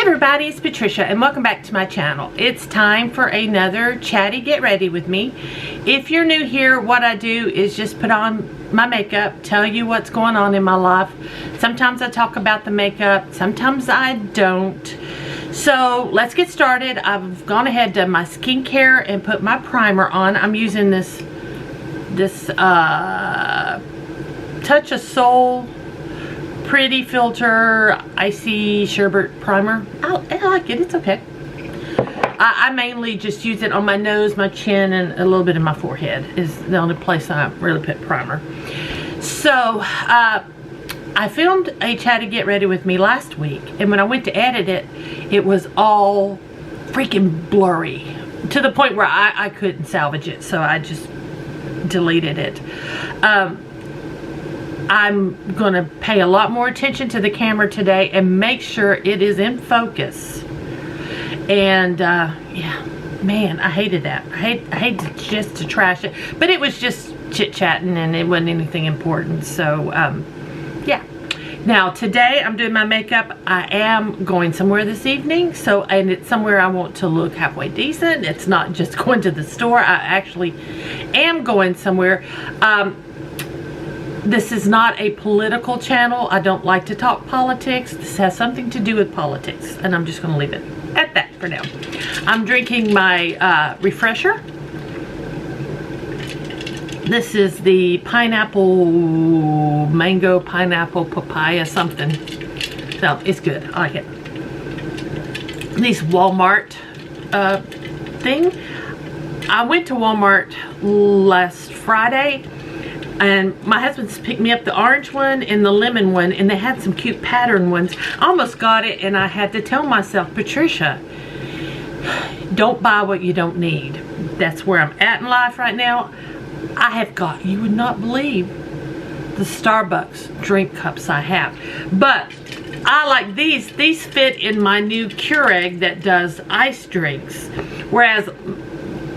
everybody, it's Patricia and welcome back to my channel. It's time for another Chatty Get Ready with me. If you're new here, what I do is just put on my makeup, tell you what's going on in my life. Sometimes I talk about the makeup, sometimes I don't. So let's get started. I've gone ahead, done my skincare and put my primer on. I'm using this Touch of Soul Pretty Filter Icy Sherbet Primer. I like it. It's okay. I mainly just use it on my nose, my chin, and a little bit in my forehead is the only place I really put primer. So, I filmed a Chatty Get Ready with me last week, and when I went to edit it, it was all freaking blurry to the point where I couldn't salvage it, so I just deleted it. I'm gonna pay a lot more attention to the camera today and make sure it is in focus. And yeah, man, I hated that. I hate just to trash it, but it was just chit-chatting and it wasn't anything important. So yeah. Now today I'm doing my makeup. I am going somewhere this evening, so, and it's somewhere I want to look halfway decent. It's not just going to the store. I actually am going somewhere. This is not a political channel. I don't like to talk politics. This has something to do with politics, and I'm just going to leave it at that for now. I'm drinking my refresher. This is the mango pineapple papaya something. So it's good. I like it. These Walmart thing. I went to Walmart last Friday, and my husband's picked me up the orange one and the lemon one, and they had some cute pattern ones. I almost got it, and I had to tell myself, Patricia, don't buy what you don't need. That's where I'm at in life right now. I have got, you would not believe the Starbucks drink cups I have. But I like these. These fit in my new Keurig that does ice drinks. Whereas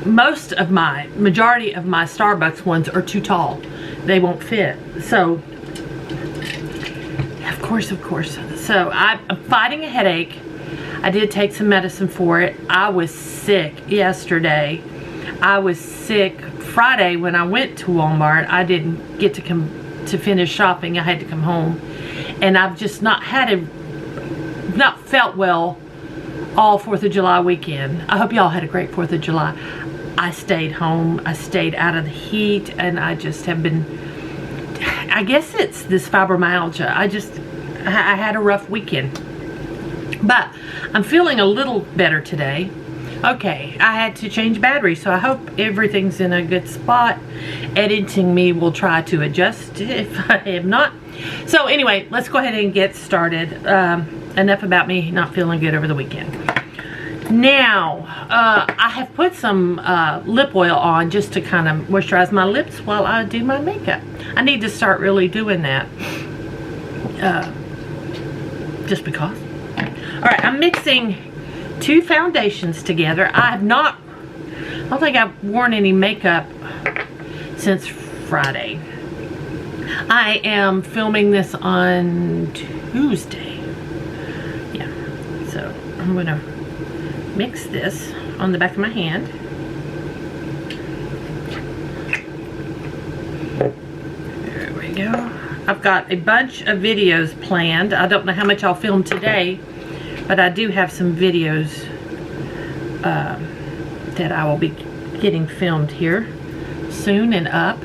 majority of my Starbucks ones are too tall. They won't fit. So, of course. So I'm fighting a headache. I did take some medicine for it. I was sick yesterday. I was sick Friday when I went to Walmart. I didn't get to finish shopping. I had to come home. And I've just not felt well all 4th of July weekend. I hope y'all had a great 4th of July. I stayed home. I stayed out of the heat, and I just have been, I guess it's this fibromyalgia. I had a rough weekend. But I'm feeling a little better today. Okay, I had to change batteries, so I hope everything's in a good spot. Editing me will try to adjust if I am not. So anyway, let's go ahead and get started. Enough about me not feeling good over the weekend. Now, I have put some lip oil on just to kind of moisturize my lips while I do my makeup. I need to start really doing that. Just because. Alright, I'm mixing 2 foundations together. I don't think I've worn any makeup since Friday. I am filming this on Tuesday. Yeah, so I'm going to mix this on the back of my hand. There we go. I've got a bunch of videos planned. I don't know how much I'll film today, but I do have some videos that I will be getting filmed here soon and up.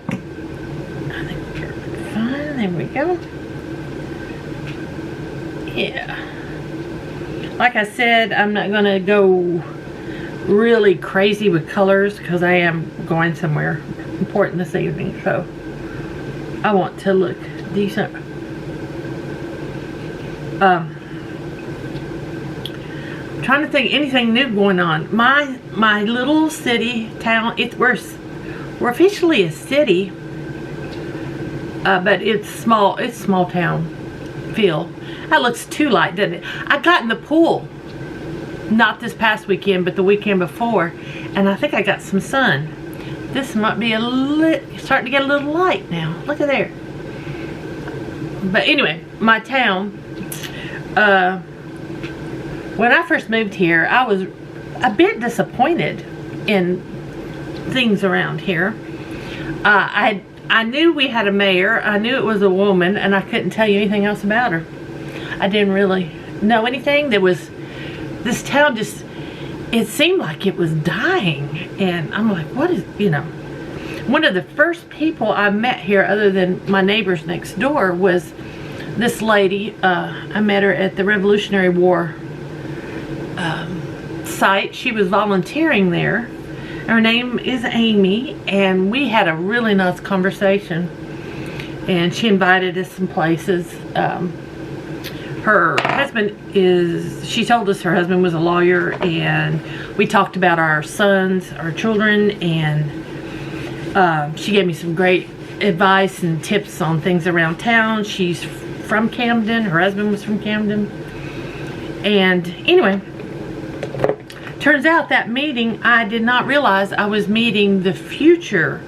I think we're fine. There we go. Yeah. Like I said, I'm not going to go really crazy with colors because I am going somewhere important this evening, so I want to look decent. I'm trying to think anything new going on. My little city town, we're officially a city, but it's small town feel. That looks too light, doesn't it? I got in the pool, not this past weekend, but the weekend before, and I think I got some sun. This might be starting to get a little light now. Look at there. But anyway, my town, when I first moved here, I was a bit disappointed in things around here. I knew we had a mayor. I knew it was a woman, and I couldn't tell you anything else about her. I didn't really know anything. This town just, it seemed like it was dying, and I'm like, what is, one of the first people I met here, other than my neighbors next door, was this lady. I met her at the Revolutionary War site. She was volunteering there. Her name is Amy, and we had a really nice conversation, and she invited us some places. Her husband she told us her husband was a lawyer, and we talked about our sons, our children, and she gave me some great advice and tips on things around town. She's from Camden. Her husband was from Camden. And anyway, turns out that meeting, I did not realize I was meeting the future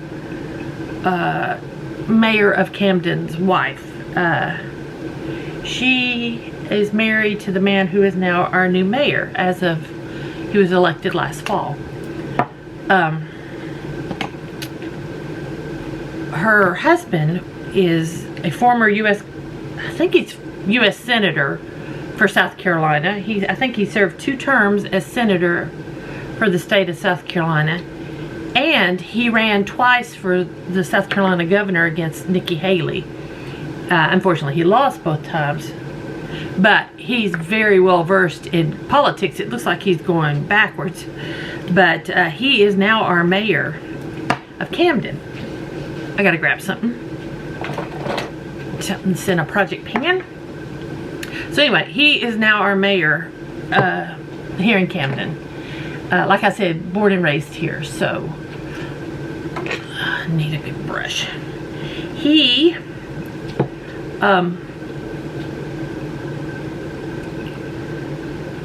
mayor of Camden's wife. She is married to the man who is now our new mayor, he was elected last fall. Her husband is a former U.S. Senator for South Carolina. I think he served 2 terms as senator for the state of South Carolina, and he ran twice for the South Carolina governor against Nikki Haley. Unfortunately, he lost both times, but he's very well versed in politics. It looks like he's going backwards, but he is now our mayor of Camden. I gotta grab something's in a project pan. So anyway, he is now our mayor here in Camden. Like I said, born and raised here, so I need a good brush.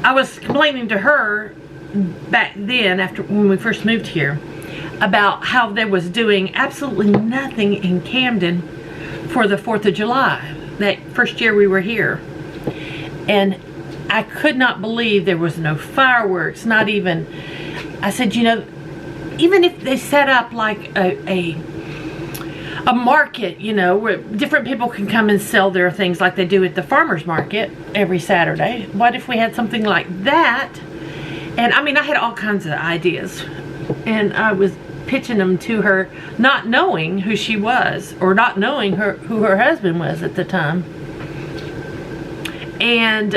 I was complaining to her back then, when we first moved here, about how they was doing absolutely nothing in Camden for the 4th of July, that first year we were here. And I could not believe there was no fireworks, not even, I said, even if they set up like a market, where different people can come and sell their things like they do at the farmer's market every Saturday. What if we had something like that? And I mean, I had all kinds of ideas, and I was pitching them to her, not knowing who she was, or not knowing who her husband was at the time. And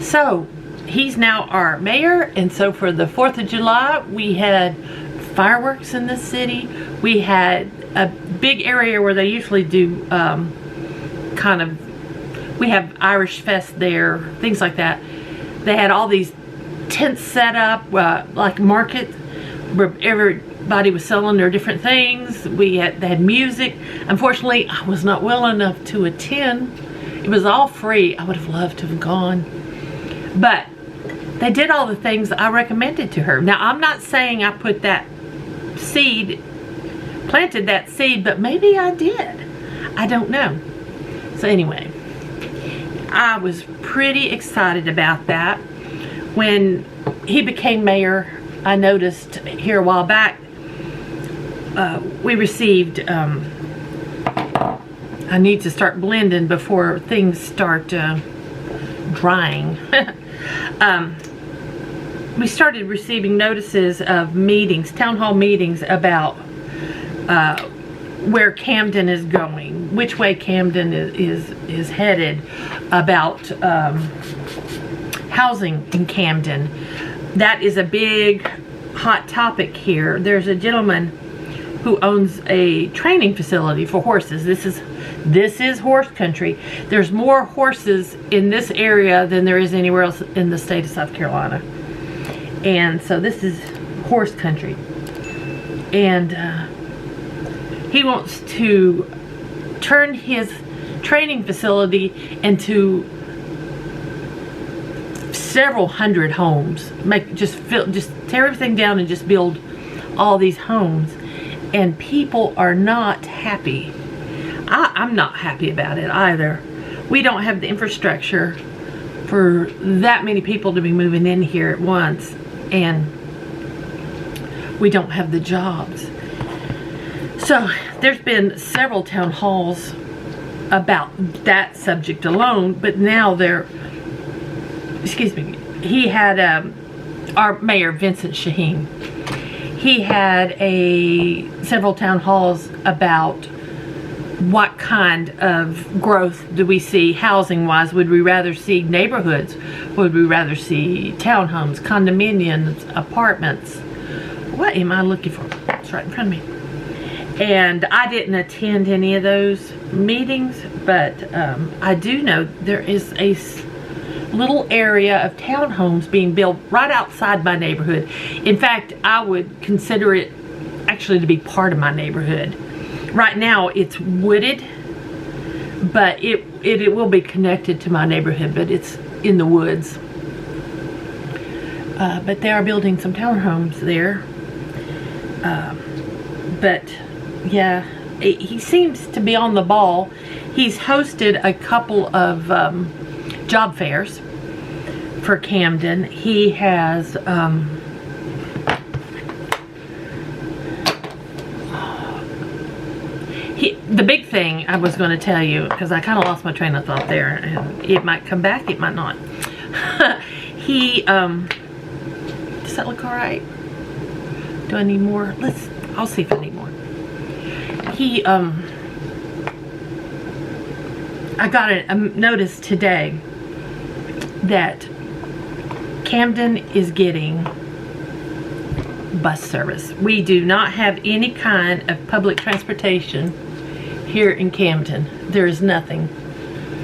so he's now our mayor, and so for the 4th of July, we had fireworks in the city. We had a big area where they usually do we have Irish Fest there, things like that. They had all these tents set up, like market, where everybody was selling their different things. They had music. Unfortunately, I was not well enough to attend. It was all free. I would have loved to have gone. But they did all the things I recommended to her. Now, I'm not saying I planted that seed, but maybe I did. I don't know. So anyway, I was pretty excited about that. When he became mayor, I noticed here a while back, we received, I need to start blending before things start drying. We started receiving notices of meetings, town hall meetings, about where Camden is going, which way Camden is headed, about housing in Camden. That is a big hot topic here. There's a gentleman who owns a training facility for horses. This is horse country. There's more horses in this area than there is anywhere else in the state of South Carolina. And so this is horse country. And he wants to turn his training facility into several hundred homes. Just tear everything down and just build all these homes. And people are not happy. I'm not happy about it either. We don't have the infrastructure for that many people to be moving in here at once, and we don't have the jobs. So there's been several town halls about that subject alone, but now he had our mayor, Vincent Shaheen, he had several town halls about what kind of growth do we see housing wise. Would we rather see neighborhoods? Would we rather see townhomes, condominiums, apartments? What am I looking for? It's right in front of me. And I didn't attend any of those meetings, but I do know there is a little area of townhomes being built right outside my neighborhood. In fact, I would consider it actually to be part of my neighborhood. Right now it's wooded, but it will be connected to my neighborhood, but it's in the woods. But they are building some townhomes there. But yeah, he seems to be on the ball. He's hosted a couple of job fairs for Camden. He has the big thing I was going to tell you, because I kind of lost my train of thought there, and it might come back, it might not. He does that look all right? Do I need more? I'll see if I need more. He I got a notice today that Camden is getting bus service. We do not have any kind of public transportation here in Camden. There is nothing.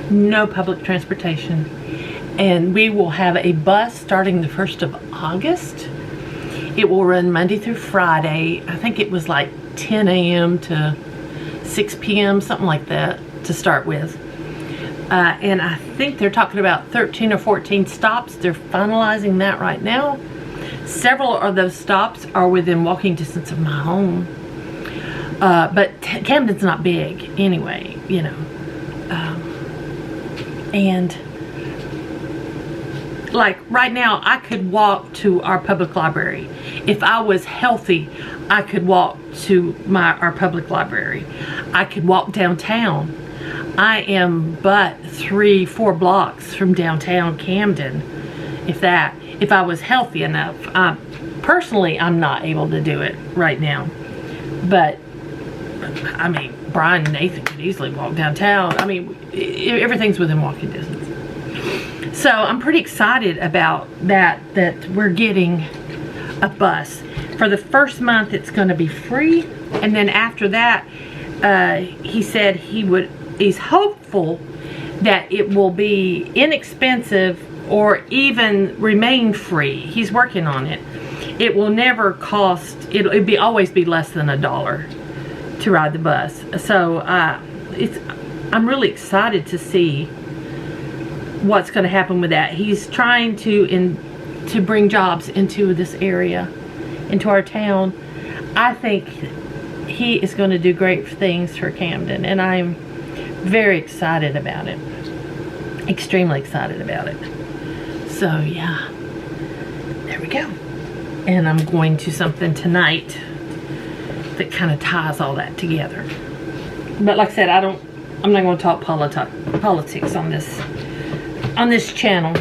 No public transportation. And we will have a bus starting the 1st of August. It will run Monday through Friday. I think it was like 10 a.m. to 6 p.m., something like that to start with. And I think they're talking about 13 or 14 stops. They're finalizing that right now. Several of those stops are within walking distance of my home. But Camden's not big anyway, you know. And like right now, I could walk to our public library. If I was healthy, I could walk to our public library. I could walk downtown. I am but 3-4 blocks from downtown Camden, if I was healthy enough. Personally, I'm not able to do it right now, but I mean, Brian and Nathan could easily walk downtown. I mean, everything's within walking distance. So I'm pretty excited about that we're getting a bus. For the first month, it's going to be free, and then after that, he said he's hopeful that it will be inexpensive or even remain free. He's working on it. It will never cost, it'll always be less than $1 to ride the bus. So I'm really excited to see what's going to happen with that. He's trying to bring jobs into this area, into our town. I think he is going to do great things for Camden, and I'm very excited about it. Extremely excited about it. So yeah, there we go. And I'm going to something tonight that kind of ties all that together. But like I said, I'm not going to talk politics on this channel,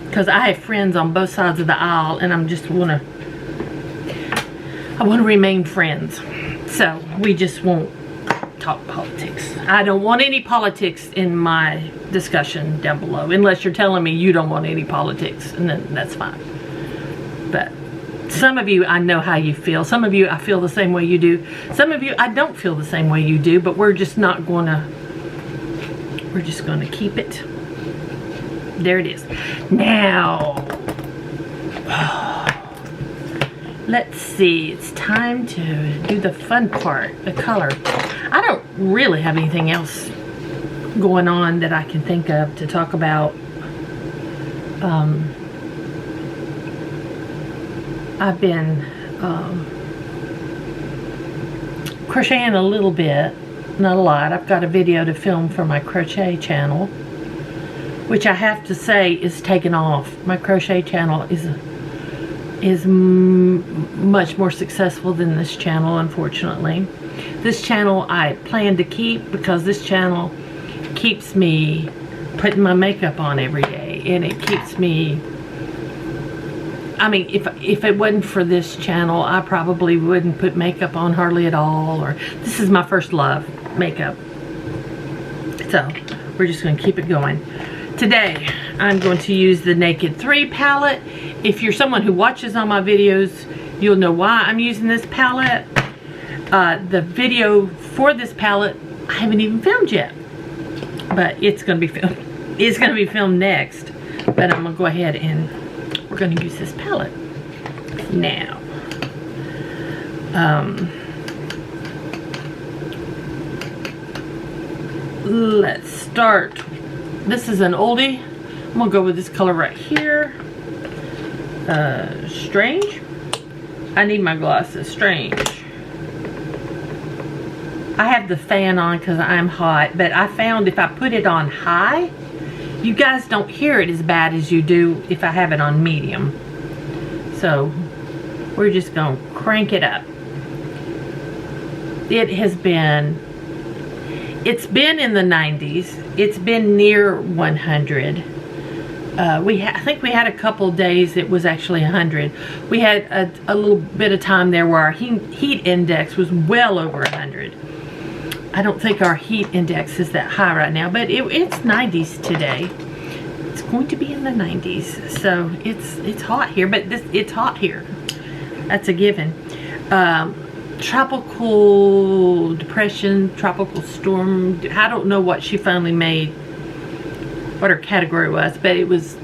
because I have friends on both sides of the aisle, and I want to remain friends. So we just won't talk politics. I don't want any politics in my discussion down below, unless you're telling me you don't want any politics, and then that's fine. But some of you, I know how you feel. Some of you, I feel the same way you do. Some of you, I don't feel the same way you do, but we're just not going to, we're just going to keep it. There it is. Now, let's see. It's time to do the fun part, the color. I don't really have anything else going on that I can think of to talk about. I've been crocheting a little bit, not a lot. I've got a video to film for my crochet channel. which I have to say is taken off. My crochet channel is much more successful than this channel, unfortunately. This channel I plan to keep because this channel keeps me putting my makeup on every day, and it keeps me, I mean, if it wasn't for this channel, I probably wouldn't put makeup on hardly at all, or this is my first love, makeup. So we're just going to keep it going. Today I'm going to use the Naked 3 palette. If you're someone who watches all my videos, you'll know why I'm using this palette. The video for this palette I haven't even filmed yet, but it's going to be filmed. It's going to be filmed next, but I'm going to go ahead and we're going to use this palette now. Let's start. This is an oldie. I'm going to go with this color right here. Strange. I need my glasses. Strange. I have the fan on because I'm hot, but I found if I put it on high, you guys don't hear it as bad as you do if I have it on medium. So we're just going to crank it up. It has been, it's been in the 90s. It's been near 100. I think we had a couple days it was actually 100. We had a little bit of time there where our heat index was well over 100. I don't think our heat index is that high right now, but it's 90s today. It's going to be in the 90s, so it's hot here, but it's hot here. That's a given. Tropical depression, tropical storm. I don't know what she finally made, what her category was, but it was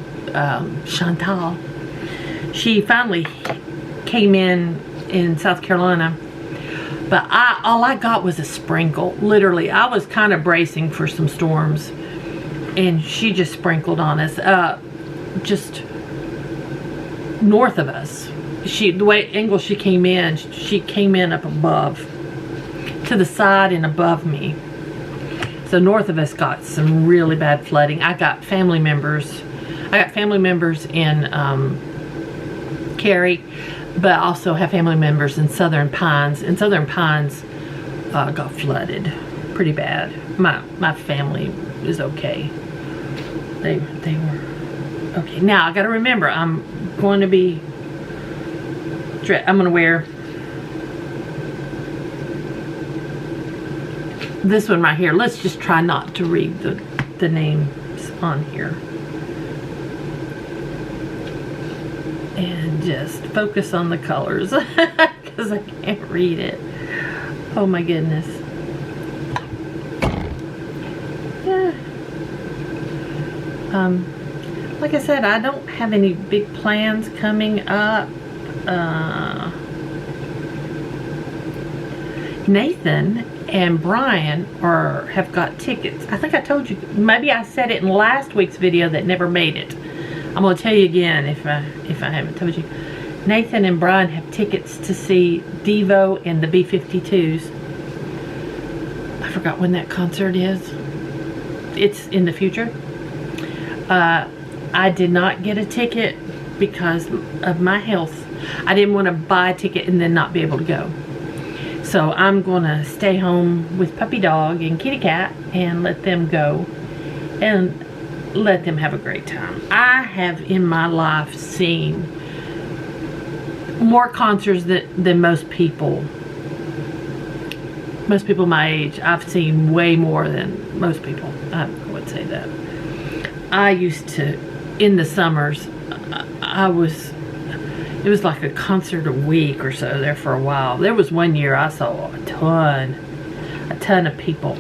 Chantal. She finally came in South Carolina. But all I got was a sprinkle. Literally, I was kind of bracing for some storms, and she just sprinkled on us. Just north of us. The way angle she came in up above, to the side and above me. So north of us got some really bad flooding. I got family members. In Cary. But I also have family members in Southern Pines, and Southern Pines got flooded pretty bad. My family is okay. They were okay. Now I got to remember, I'm going to wear this one right here. Let's just try not to read the names on here. And just focus on the colors because I can't read it. Oh my goodness. Yeah. Like I said, I don't have any big plans coming up. Nathan and Brian have got tickets. I think I told you, maybe I said it in last week's video that never made it. I'm going to tell you again if I haven't told you. Nathan and Brian have tickets to see Devo and the B-52s. I forgot when that concert is. It's in the future. I did not get a ticket because of my health. I didn't want to buy a ticket and then not be able to go. So I'm going to stay home with Puppy Dog and Kitty Cat and let them go. And let them have a great time. I have in my life seen more concerts than most people. Most people my age, I've seen way more than most people. I would say that. I used to, in the summers, it was like a concert a week or so there for a while. There was one year I saw a ton of people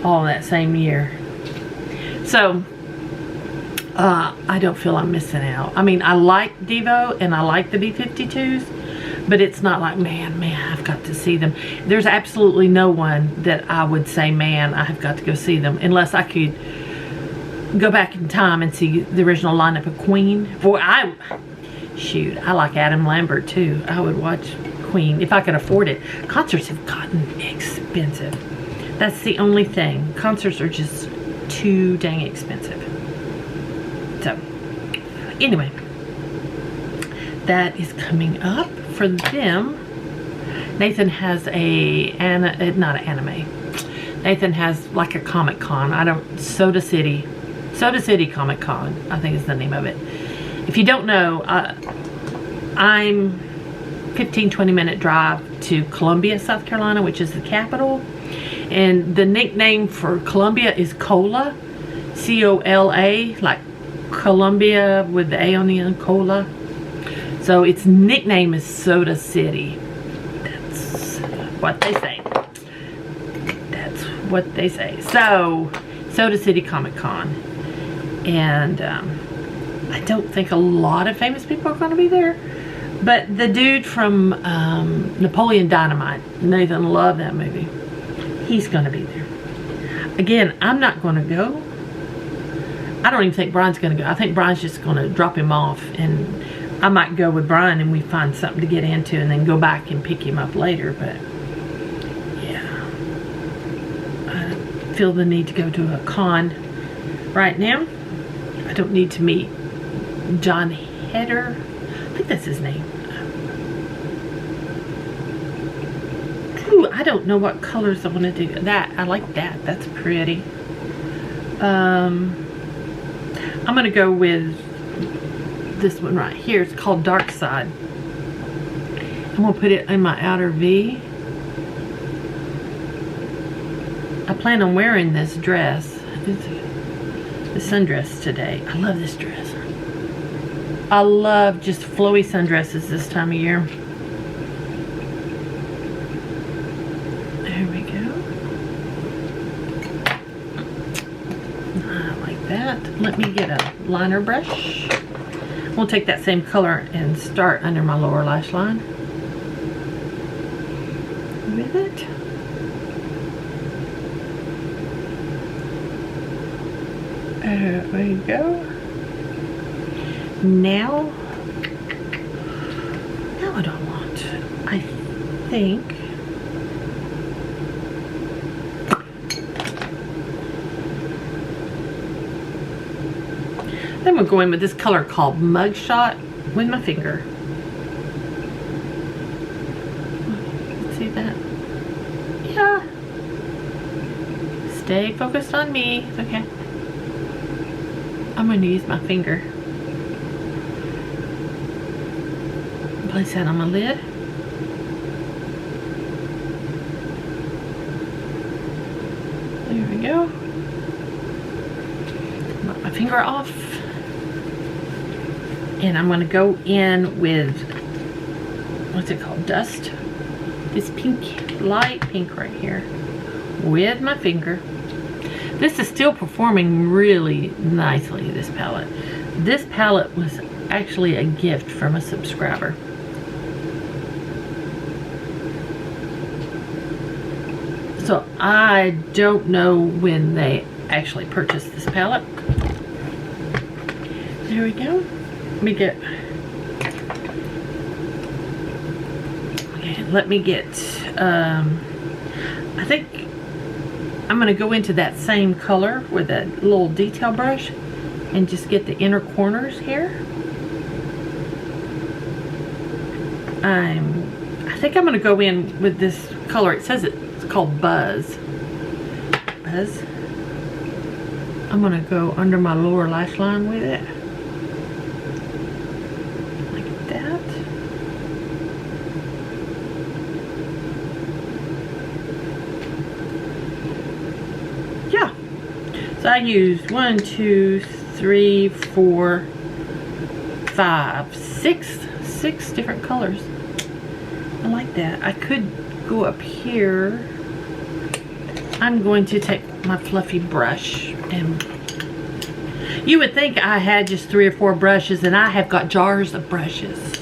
all that same year. So, I don't feel I'm missing out. I mean, I like Devo and I like the B-52s, but it's not like, man, I've got to see them. There's absolutely no one that I would say, man, I have got to go see them, unless I could go back in time and see the original lineup of Queen. Boy, I like Adam Lambert too. I would watch Queen if I could afford it. Concerts have gotten expensive. That's the only thing. Concerts are just too dang expensive. So, anyway, that is coming up for them. Nathan has not an anime. Nathan has like a Comic Con. Soda City Comic Con, I think is the name of it. If you don't know, I'm 15-20 minute drive to Columbia, South Carolina, which is the capital. And the nickname for Columbia is Cola, C-O-L-A, like Columbia with the A on the end, Cola. So its nickname is Soda City. That's what they say. That's what they say. So, Soda City Comic Con. And I don't think a lot of famous people are going to be there. But the dude from Napoleon Dynamite, Nathan loved that movie. He's going to be there. Again, I'm not going to go. I don't even think Brian's going to go. I think Brian's just going to drop him off. And I might go with Brian and we find something to get into and then go back and pick him up later. But, yeah. I don't feel the need to go to a con right now. I don't need to meet John Heder. I think that's his name. Ooh, I don't know what colors I want to do. That, I like that. That's pretty. I'm going to go with this one right here. It's called Dark Side. I'm going to put it in my outer V. I plan on wearing this dress. The sundress today. I love this dress. I love just flowy sundresses this time of year. There we go. I like that. Let me get a liner brush. We'll take that same color and start under my lower lash line with it. There we go. Now what do I want? I think then we'll go in with this color called Mugshot with my finger. See that? Yeah. Stay focused on me. It's okay. I'm going to use my finger. Place that on my lid. There we go. Knock my finger off. And I'm going to go in with, what's it called? Dust. This pink, light pink right here. With my finger. This is still performing really nicely, this palette. This palette was actually a gift from a subscriber. So I don't know when they actually purchased this palette. There we go. Let me get, okay, let me get, I think I'm going to go into that same color with a little detail brush and just get the inner corners here. I think I'm going to go in with this color. It says it's called Buzz. Buzz. I'm going to go under my lower lash line with it. Like that. Yeah. So I used 1, 2, 3, 4, 5, 6 different colors. I like that. I could go up here. I'm going to take my fluffy brush, and you would think I had just 3 or 4 brushes, and I have got jars of brushes,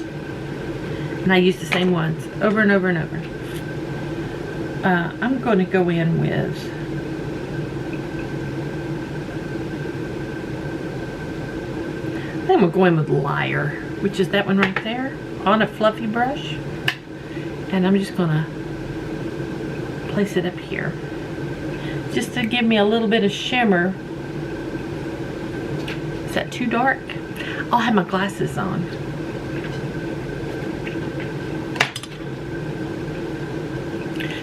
and I use the same ones over and over and over. I'm going to go in with then we'll go in with Liar, which is that one right there, on a fluffy brush, and I'm just gonna place it up here just to give me a little bit of shimmer that too dark? I'll have my glasses on.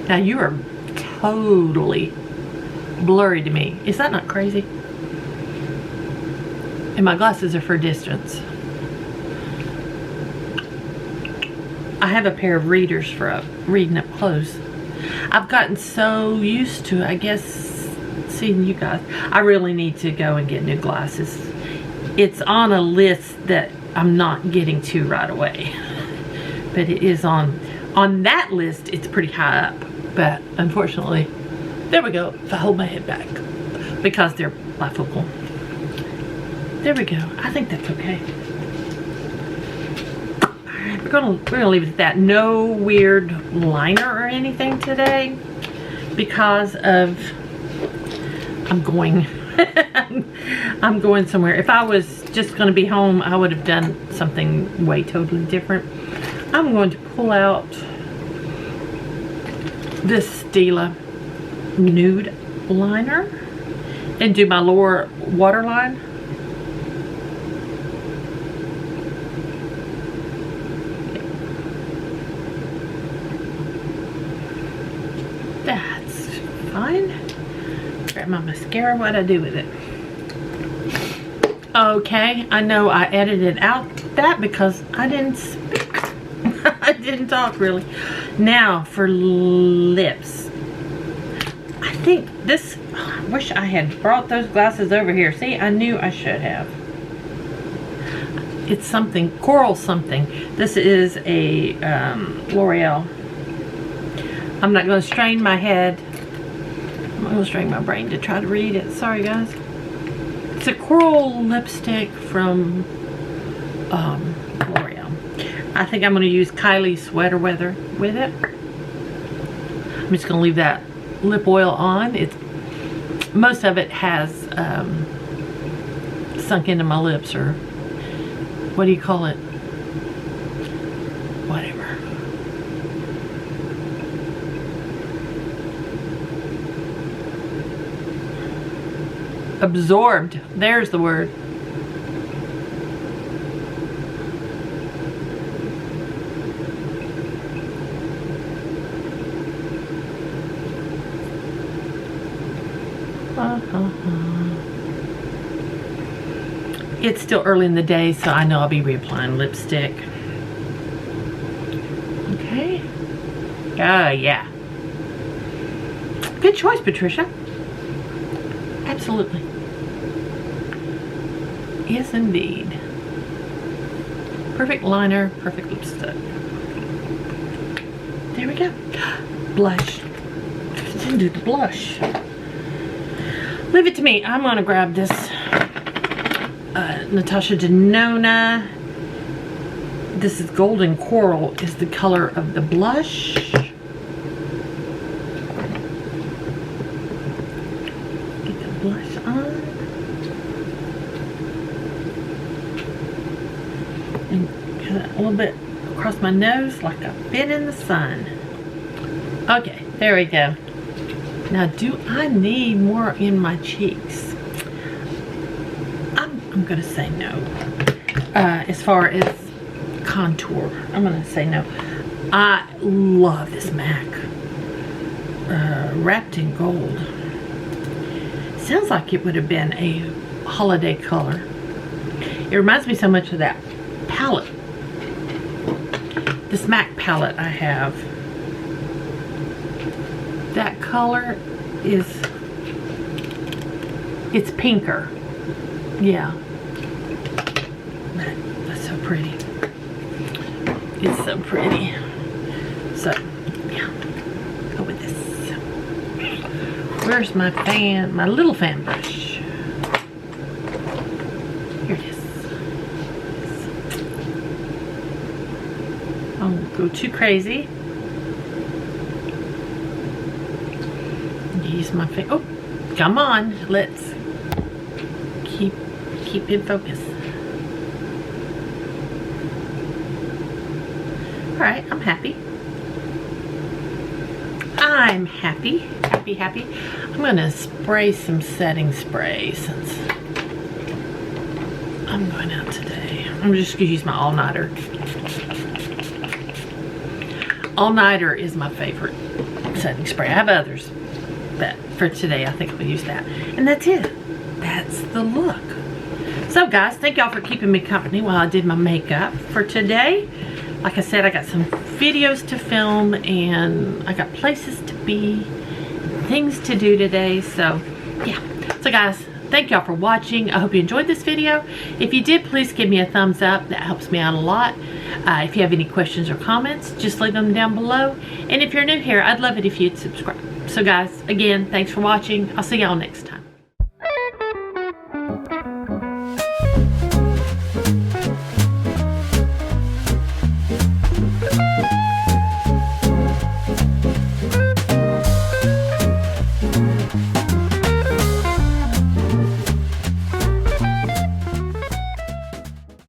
Now you are totally blurry to me. Is that not crazy? And my glasses are for distance. I have a pair of readers for reading up close. I've gotten so used to, I guess, seeing you guys. I really need to go and get new glasses. It's on a list that I'm not getting to right away. But it is on that list, it's pretty high up. But unfortunately, there we go, if I hold my head back. Because they're bifocal. There we go, I think that's okay. Alright, we're gonna leave it at that. No weird liner or anything today. Because of, I'm going somewhere. If I was just gonna be home, I would have done something way totally different. I'm going to pull out this Stila nude liner and do my lower waterline. That's fine. Grab my mascara. What'd I do with it? Okay, I know I edited out that because I didn't speak. I didn't talk really. Now for lips. I think this, I wish I had brought those glasses over here. See, I knew I should have. It's something, coral something. This is a L'Oreal. I'm not going to strain my head. I'm not going to strain my brain to try to read it. Sorry guys. It's a coral lipstick from L'Oreal. I think I'm going to use Kylie's Sweater Weather with it. I'm just going to leave that lip oil on. Most of it has sunk into my lips, or what do you call it? Whatever. Absorbed. There's the word. It's still early in the day, so I know I'll be reapplying lipstick. Okay. Oh, yeah. Good choice, Patricia. Absolutely. Yes, indeed. Perfect liner, perfect lipstick. There we go. Blush. Didn't do the blush. Leave it to me. I'm going to grab this Natasha Denona. This is Golden Coral is the color of the blush. Get the blush on. And kind of a little bit across my nose like I've been in the sun. Okay, there we go. Now, do I need more in my cheeks? I'm gonna say no. As far as contour, I'm gonna say no. I love this MAC. Wrapped in gold. Sounds like it would have been a holiday color. It reminds me so much of that palette. This MAC palette I have. That color is, it's pinker. Yeah. That's so pretty. It's so pretty. So, yeah. Go with this. Where's my fan, my little fan brush? Here it is. I won't go too crazy. Use my face. Oh, come on. Let's keep in focus. All right, I'm happy. I'm happy. Happy. I'm gonna spray some setting spray since I'm going out today. I'm just going to use my all-nighter. All-nighter is my favorite setting spray. I have others, but for today, I think I'll use that. And that's it. That's the look. So guys, thank y'all for keeping me company while I did my makeup for today. Like I said, I got some videos to film and I got places to be, things to do today. So yeah. So guys, thank y'all for watching. I hope you enjoyed this video. If you did, please give me a thumbs up. That helps me out a lot. If you have any questions or comments, just leave them down below. And if you're new here, I'd love it if you'd subscribe. So guys, again, thanks for watching. I'll see y'all next time.